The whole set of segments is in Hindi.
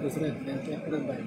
दुसरे परत बाहेर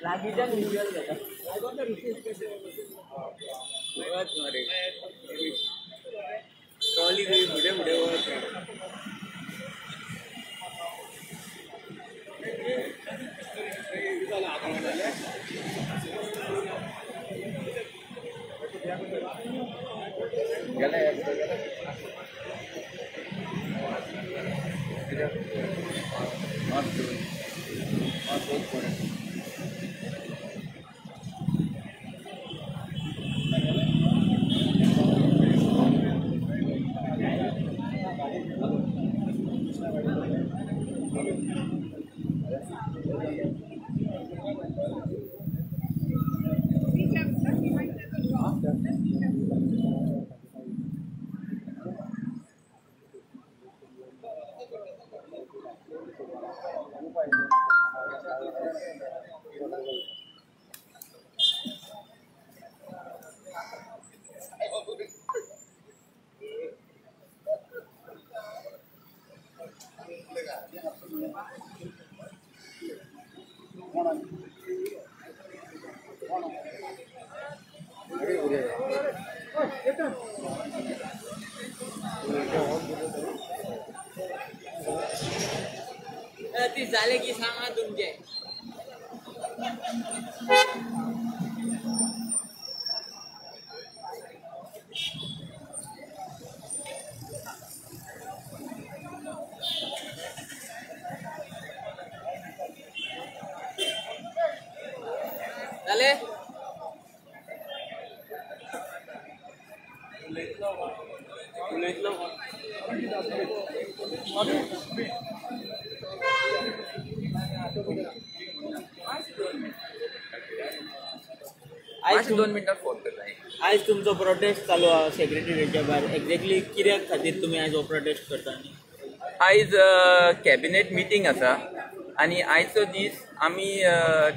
lagi dan visual gitu. Lewat mari. Trolley भी बड़े बड़े होते हैं. गले ती झाले की सांगा तुमचे आयज 2 मिनटां फोन करता आयज तुमचो प्रोटेस्ट चालू आहा सेक्रेटरीच्या भायर एक्झॅक्टली कित्या खातीर तुमी आयज हो प्रोटेस्ट करता न्ही? आयज कॅबिनेट मिटींग आसा आनी आयचो दीस आमी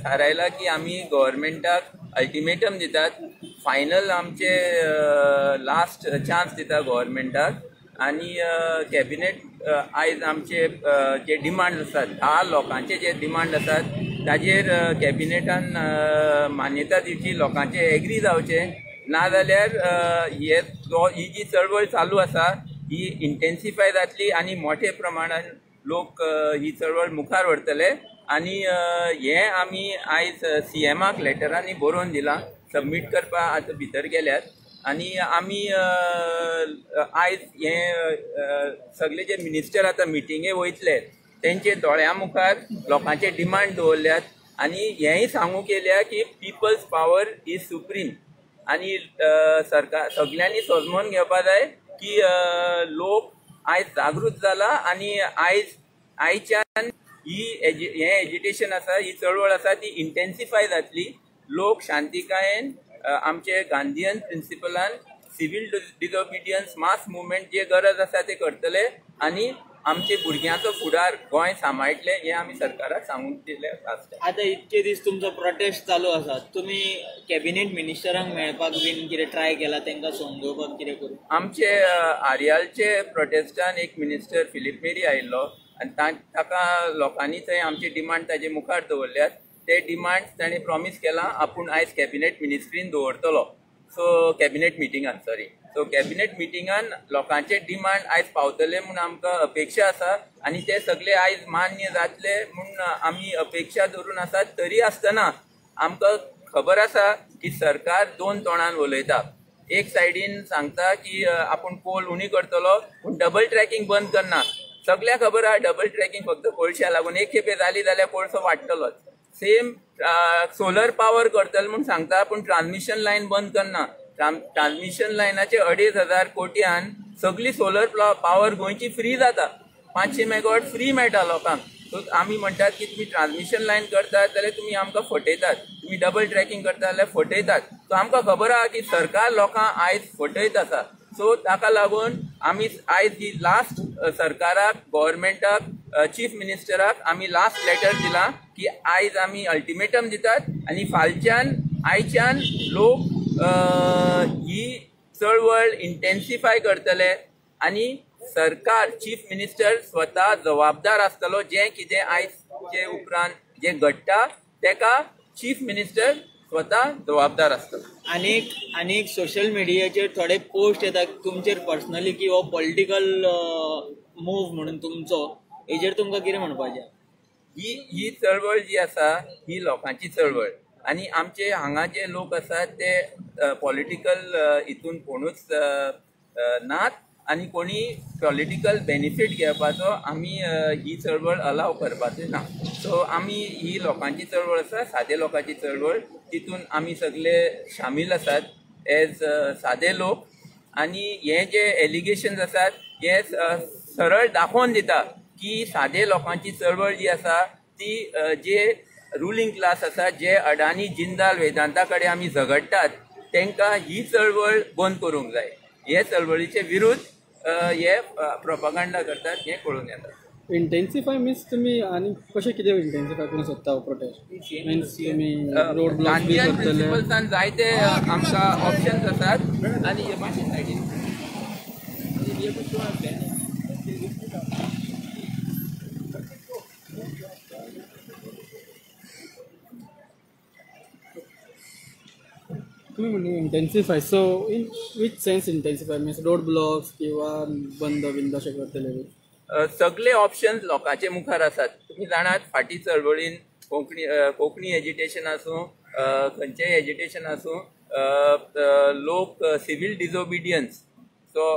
थारायला की आमी गव्हर्मेंटाक अल्टिमेटम दितात, फायनल आमचे लास्ट चान्स दिता गव्हर्मेंटाक आनी कॅबिनेट आयज आमचे जे डिमांड आसात 10 लोकांचे जे डिमांड आसात ताजेर कॅबिनेटान मान्यता दिवची, लोकांचे एग्री जावचे, नाजाल्यार ही जी चळवळ चालू आसा ही इंटेन्सिफाय जातली आनी मोठे प्रमाणान लोक ही चळवळ मुखार व्हरतले आनी हे आमी आयज CMाक लेटरांनी बरोवन दिलां, सबमीट करपाक आतां भितर गेल्यात आनी आमी आयज हे सगळे जे मिनिस्टर आतां मिटिंगे वयतले तेंचे दोळ्या मुखार लोकांचे डिमांड दवरल्यात आनी हेंय सांगू केल्या की पिपल्स पावर इज सुप्रीम आनी सरकार सगळ्यांनी समजून घेवपाक जाय की लोक आयज जागृत जाला आनी आयच्यान हे एजिटेशन आसा, ही चळवळ आसा ती इंटेन्सिफाय जातली. लोक शांतिकायेन आमचे गांधीयन प्रिंसिपलान सिवील डिसओबिडियन्स मास मुवमेंट जे गरज आसा ते करतले आनी आमचे भुरग्यांचो फुडार गोंय सांबाळटले हे आमी सरकाराक सांगून दिले आसता. आतां इतके दीस तुमचो प्रोटेस्ट चालू आसा, तुमी कॅबिनेट मिनिस्टरांक मेळपाक बीन कितें ट्राय केला, तांकां समजोवपाक कितें करूं? आमचे आर्यालचे प्रोटेस्टान एक मिनिस्टर फिलीप मेरी आयिल्लो आनी ताका लोकांनी थंय आमचे डिमांड ताजे मुखार दवरल्यात. ते डिमांड ताणें प्रॉमीस केला आपूण आयज कॅबिनेट मिनिस्ट्रीन दवरतलो, कॅबिनेट मिटिंगान सो कॅबिनेट मिटिंगान लोकांचे डिमांड आयज पावतले म्हूण आमकां अपेक्षा आसा आनी ते सगळे आयज मान्य जातले म्हूण आमी अपेक्षा धरून आसात. तरी आसतना आमकां खबर आसा की सरकार 2 तोंडान उलयता. एक सायडीन सांगता की आपूण पोल उणी करतलो पूण डबल ट्रॅकिंग बंद करना. सगळ्यांक खबर आहा डबल ट्रॅकिंग फक्त कोळश्या लागून, एक खेपे जाली जाल्यार कोळसो वाडटलोच. सेम सोलर पावर करतले म्हूण सांगता पूण ट्रान्समिशन लायन बंद करना. ट्रान्समिशन लायनाचे 2,500 कोटयान सगळी सोलर पावर गोंयची फ्री जाता, 500 मेगावॉट फ्री मेळटा लोकांक. सो आमी म्हणटात की तुमी ट्रान्समिशन लायन करतात जाल्यार तुमी आमकां फटयतात, तुमी डबल ट्रॅकिंग करता जाल्यार फटयतात. सो आमकां खबर आहा की सरकार लोकांक आयज फटयत आसा. सो ताका लागून आमी आयज ही लास्ट सरकाराक, गव्हर्मेंटाक, चीफ मिनिस्टराक आमी लास्ट लेटर दिला की आयज आमी अल्टिमेटम दितात आनी आयच्यान लोक ही चळवळ इंटेन्सिफाय करतले आनी सरकार, चीफ मिनिस्टर स्वता जबाबदार आसतलो. जें कितें आयजचे उपरांत जे घडटा तेका चीफ मिनिस्टर स्वता जबाबदार आसतलो. आनीक सोशल मिडियाचेर थोडे पोस्ट येतात तुमचेर पर्सनली की हो पॉलिटिकल मूव म्हणून तुमचो, हेजेर तुमकां कितें म्हणपाचें? ही चळवळ जी आसा ही लोकांची चळवळ आनी आमचे हांगा जे लोक आसात ते पॉलिटिकल हितून कोणूच नात आनी कोणी पॉलिटिकल बेनिफीट घेवपाचो आमी ही चळवळ अलाव करपाचें ना. सो आमी ही लोकांची चळवळ आसा, सादे लोकांची चळवळ, तितून आमी सगळे शामील आसात एज सादे लोक. आनी हे जे एलिगेशन्स आसात हे सरळ दाखोवन दिता की सादे लोकांची चळवळ जी आसा ती जे रुलींग क्लास आसा, जे अडानी, जिंदाल, वेदांता कडेन आमी झगडटात तांकां ही चळवळ बंद करूंक जाय. हे चळवळीचे विरुद्ध हे प्रोपागंडा करतात हे कळून येता. इंटेन्सिफाय मीन्स तुमी आनी कशें कितें इंटेन्सिफाय करूंक सोदता प्रोटेस्ट? मीन्स तुमी रोड ब्लॉक बी गांधीयन करतले? प्रिंसिपल्सान जायते आमकां ऑप्शन्स आसात आनी हे मातशे सायडीन तुम्ही म्हणजे intensify, so in which sense intensify means road blocks किंवा बंद अशें करतले? सगळे ऑप्शन्स लोकांचे मुखार आसात. तुम्ही जाणात फाटी चळवळीन कोंकणी एजिटेशन आसूं, खंयचेंय एजिटेशन आसूं, लोक सिवील डिसओबिडियन्स जो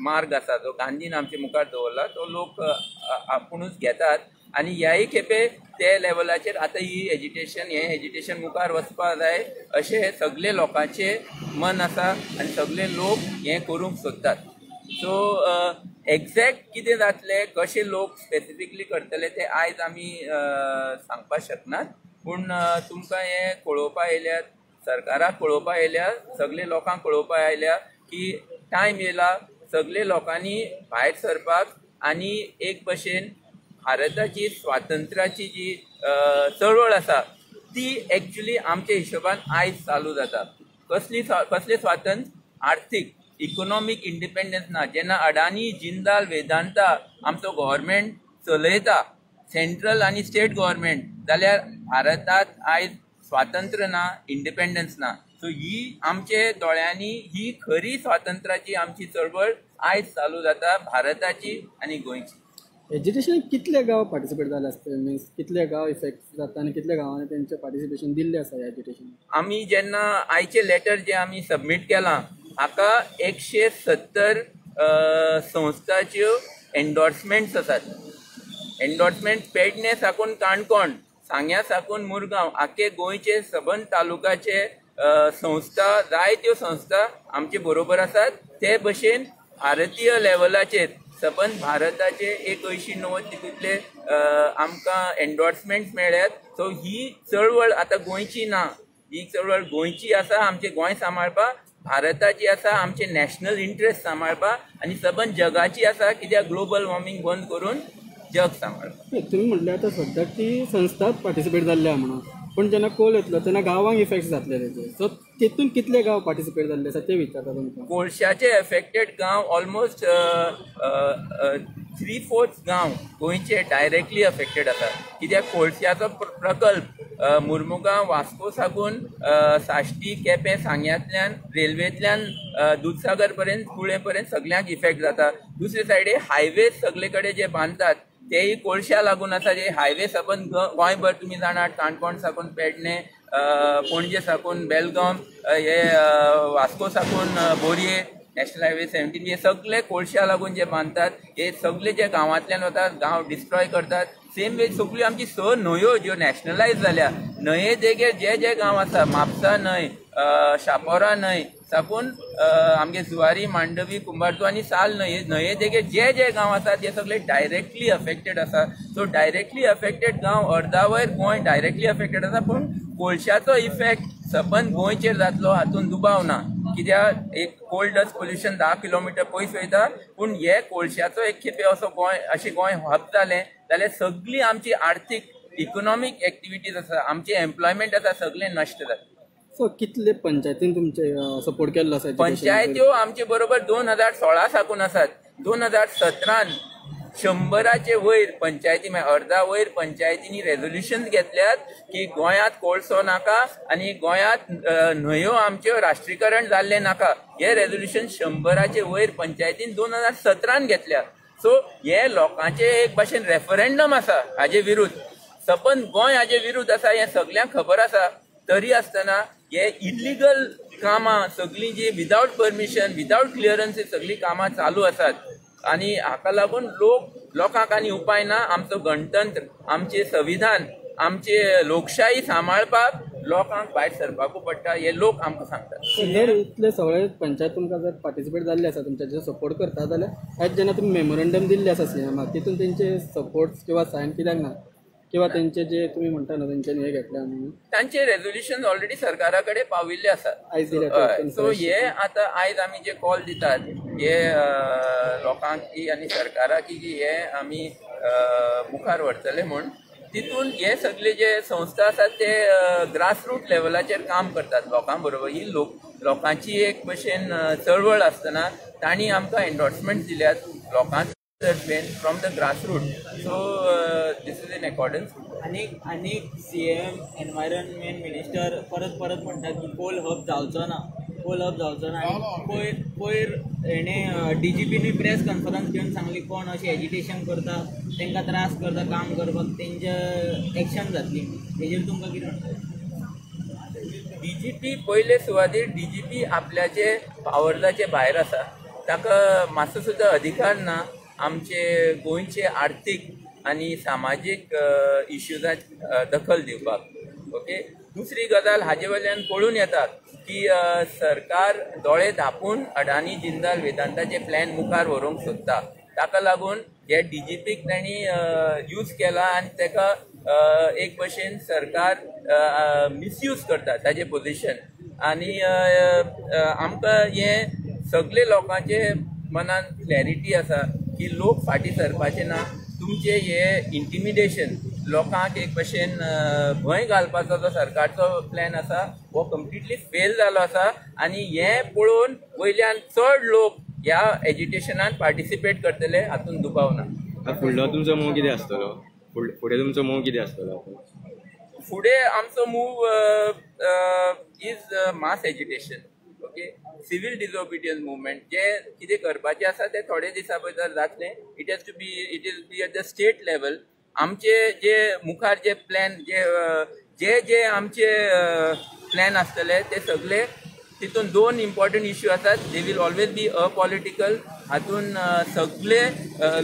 मार्ग आसा जो गांधीन आमचे मुखार दवरला तो लोक आपुणूच घेतात आनी ह्याय खेपे ते लेवलाचेर आतां ही एजिटेशन मुखार वचपा जाय अशें सगळे लोकांचे मन आसा आनी सगळे लोक हें करूंक सोदतात. सो एक्झॅक्ट कितें जातलें, कशे लोक स्पेसिफिकली करतले ते आयज आमी सांगपाक शकनात, पूण तुमकां हें कळोवपा येयल्यार, सरकाराक कळोवपा येयल्यार, सगळे लोकांक कळोवपा आयल्या की टायम येयला सगळे लोकांनी भायर सरपाक आनी एक भशेन भारताची स्वातंत्र्याची जी चळवळ आसा ती एक्चुली आमच्या हिशोबान आयज चालू जाता. कसले स्वातंत्र्य? आर्थीक इकॉनॉमिक इंडिपेंडन्स ना. जेन्ना अडानी, जिंदाल, वेदांता आमचो गव्हर्मेंट चलयता, सेंट्रल आनी स्टेट गव्हर्मेंट, जाल्यार भारतांत आयज स्वातंत्र्य ना, इंडिपेंडन्स ना. सो ही आमचे दोळ्यांनी ही खरी स्वातंत्र्याची आमची चळवळ आयज चालू जाता, भारताची आनी गोंयची. एज्युकेशन कितले गांव पार्टिसिपेट जाले आसतले, मिन्स कितले गांव इफेक्ट जाता आनी कितले गांवांनी तेंचे पार्टिसिपेशन दिल्लें आसा एज्युकेशन? आमी जेन्ना आयचे लेटर जे आमी सबमीट केलां हाका 170 संस्थाच्यो एन्डोर्समेंट्स आसात. एन्डोर्समेंट पेडणे साकून काणकोण, सांग्या साकून मुरगांव, आख्खे गोंयचे सबंद तालुकाचे संस्था, जायत्यो संस्था आमचे बरोबर आसात. ते भशेन भारतीय लेवलाचेर सबंद भारताचे 80-90 तितूंतले आमकां एन्डोर्समेंट्स मेळ्ळ्यात. सो ही चळवळ आतां गोंयची ना, ही चळवळ गोंयची आसा, आमचे गोंय सांबाळपाक, भारताची आसा, आमचे नॅशनल इंट्रस्ट सांबाळपाक आनी सबंद जगाची आसा, कित्याक ग्लोबल वॉर्मिंग बंद करून जग सांबाळपाक. तुम्ही म्हटले आतां सद्याक ती संस्थाच पार्टिसिपेट जाल्ल्या म्हणून, पण जेन्ना कोल येतलो तेन्ना गांवांक इफेक्ट जातले तेजे. सो तितून कितले गांव पार्टिसिपेट जाल्ले आसा ते विचारता तुमकां. कोळशाचे एफेक्टेड गांव ऑलमोस्ट 3/4 गांव गोंयचे डायरेक्टली अफेक्टेड आसा. कित्याक कोळशाचो प्रकल्प मुर्मुगांव, वास्को साकून साश्टी, केपें, सांग्यांतल्यान, रेल्वेंतल्यान दूधसागर पर्यंत, कुळे पर्यंत सगळ्यांक इफेक्ट जाता. दुसरे सायडीक हायवे सगळे कडेन जे बांदतात तेय कोळशा लागून आसा. जे हायवे सबंद गोंयभर तुमी जाणात, काणकोण साकून पेडणे, पणजे साकून बेलगाम, हे वास्को साकून बोरये, नॅशनल हायवे 17, हे सगळे कोळशा लागून जे बांदतात, हे सगळे जे गांवांतल्यान वतात, गांव डिस्ट्रॉय करतात. सेम वे सगळ्यो आमची न्हंयो ज्यो नॅशनलायज जाल्या, न्हंये देगेर जे गांव आसा, म्हापसा न्हंय, शापोरा न्हंय साकून आमगे जुवारी, मांडवी, कुंभारतू आनी साल न्हंये देगेर जे गांव आसात हे सगळे डायरेक्टली अफेक्टेड आसा. सो डायरेक्टली अफेक्टेड गांव अर्दा वयर गोंय डायरेक्टली अफेक्टेड आसा. पूण कोळशाचो इफेक्ट सबंद गोंयचेर जातलो हातून दुबाव ना, कित्याक एक कोल डस्ट पोल्युशन 10 किलोमिटर पयस वयता. पूण हे कोळशाचो एक खेपे असो गोंय हब जालें जाल्यार सगळी आमची आर्थीक इकॉनॉमीक एक्टिविटीज आसा, आमचे एम्प्लॉयमेंट आसा, सगळे नश्ट जाता. सो कितले पंचायतीन तुमचे सपोर्ट केल्लो आसा? पंचायत्यो आमचे बरोबर 2016 साकून आसात. 2017 100चे वयर पंचायती, अर्धा वयर पंचायतींनी रेझोल्युशन घेतल्यात की गोंयांत कोळसो नाका आनी गोंयांत न्हंयो आमच्यो राष्ट्रीयकरण जाल्ले नाका. हे रेझोल्युशन 100चे वयर पंचायतीन 2017 घेतल्या. सो हे लोकांचे एक भाशेन रेफरंडम आसा हाजे विरुद्ध. सबंद गोंय हाजे विरुद्ध आसा हें सगळ्यांक खबर आसा. तरी आसतना हे इल्लिगल कामां सगळीं जी विदाउट परमिशन, विदाउट क्लियरन्स सगळीं कामां चालू आसात. आनी हाका लागून लोकांक आनी उपाय ना. आमचो गणतंत्र, आमचे संविधान, आमचे लोकशाही सांबाळपाक लोकांक भायर सरपाकू पडटा, हे लोक आमकां सांगतात. जर इतले सगळे पंचायत तुमकां जर पार्टिसिपेट जाल्ले आसा, तुमचे सपोर्ट करता, जाल्यार आयज जेन्ना तुमी मेमोरंडम दिल्ले आसा सिनेमाक, तितून तेंचे सपोर्ट किंवा सायन कित्याक ना? किंवा तेंचे जे तुमी म्हणटा न्हू तेंच्यानी हे घेतल्या म्हणून, तांचे रेझोल्युशन ऑलरेडी सरकारा कडेन पाविल्ले आसात. आयज दिले. सो हे आतां आयज आमी जे कॉल दितात हे लोकांक की आनी सरकाराक की हे आमी मुखार व्हरतले म्हूण, तितून हे सगळे जे संस्था आसात ते ग्रासरूट लेवलाचेर काम करतात लोकां बरोबर. ही लोकांची एक भशेन चळवळ आसतना तांणी आमकां एन्डोर्समेंट दिल्यात लोकांक from the grassroot. So this is in accordance. आनी CM एनवायरनमेंट मिनिस्टर परत म्हणटा की कोल हब जावचो ना. आनी पयर हेणें DGPनी प्रेस कॉन्फरन्स घेवन सांगली कोण अशें एजिटेशन करता, तांकां त्रास करता काम करपाक, तेंचे एक्शन जातली. हेजेर तुमकां कितें म्हणटा? DGP पयले सुवातेर DGP आपल्याचे पावर्साचे भायर आसा. ताका मातसो सुद्दां अधिकार ना आमचे गोंयचे आर्थीक आनी सामाजीक इश्यूजांत दखल दिवपाक. ओके. दुसरी गजाल हाजे वयल्यान पळून येता की सरकार दोळे धापून अडानी जिंदाल वेदांताचे प्लॅन मुखार व्हरूंक सोदता. ताका लागून हे DGPक तांणी यूज केला आनी ताका एक भशेन सरकार मिसयूज करता ताजें पोजिशन. आनी आमकां हे सगळे लोकांचे मनान क्लॅरिटी आसा की लोक फाटीं सरपाचे ना. तुमचे हे इंटिमिडेशन लोकांक एक भशेन भंय घालपाचो जो सरकारचो प्लॅन आसा हो कम्प्लिटली फेल जालो आसा. आनी हे पळोवन वयल्यान चड लोक ह्या एजिटेशनान पार्टिसिपेट करतले हातूंत दुबाव ना. फुडलो तुमचो मूव कितें आसतलो? फुडें तुमचो मूव कितें आसतलो? फुडें आमचो move is mass agitation. Okay. Civil disobedience movement जे कितें करपाचें आसा तें थोडे दिसा भितर जातलें. It is be at the state level. आमचे जे मुखार जे प्लॅन जे आमचे प्लॅन आसतले ते सगळे तितून दोन इम्पॉर्टंट इश्यू आसात. They will always be apolitical. हातून सगळे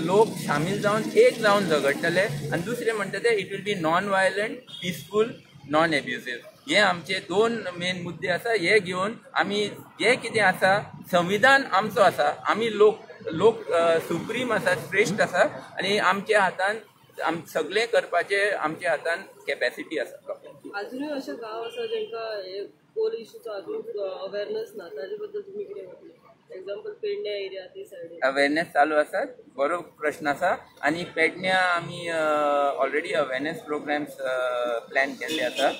लोक शामील जावन एक जावन झगडटले. आनी दुसरें म्हणटा ते it will be non violent, peaceful, non abusive. हे आमचे दोन मेन मुद्दे आसा. हे घेवन आमी जे कितें आसा संविधान आमचो आसा. आमी लोक सुप्रीम आसा, श्रेष्ठ आसा आनी आमच्या हातान सगळें करपाचे आमच्या हातान कॅपॅसिटी आसा. अजूनही असे गाव आसा जेंका कोल इश्यूचो अजून अवेरनस ना, ताजे बद्दल तुम्ही कितें म्हणटले? एक्झाम्पल पेडण्या एरिया ती सायडीन अवेरनेस चालू आसा. बरो प्रश्न आसा. आनी पेडण्या आमी ऑलरेडी अवेरनेस प्रोग्राम्स प्लॅन केल्ले आसा.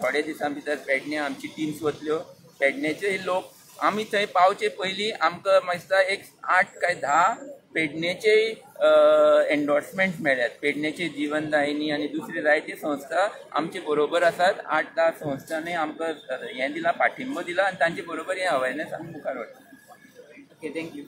थोडे दिसां भितर पेडण्या आमची टिम्स वतल्यो. पेडण्याचे लोक आमी थंय पावचे पयलीं आमकां दिसता एक 8 काय 10 पेडण्याचे एन्डोर्समेंट मेळ्ळ्यात. पेडण्याचे जीवनदायिनी आनी दुसरी जायती संस्था आमचे बरोबर आसात. 8-10 संस्थांनी आमकां हें दिला, पाठिंबो दिला आनी तांचे बरोबर हें अवेरनेस आमी मुखार व्हरता. Okay, thank you.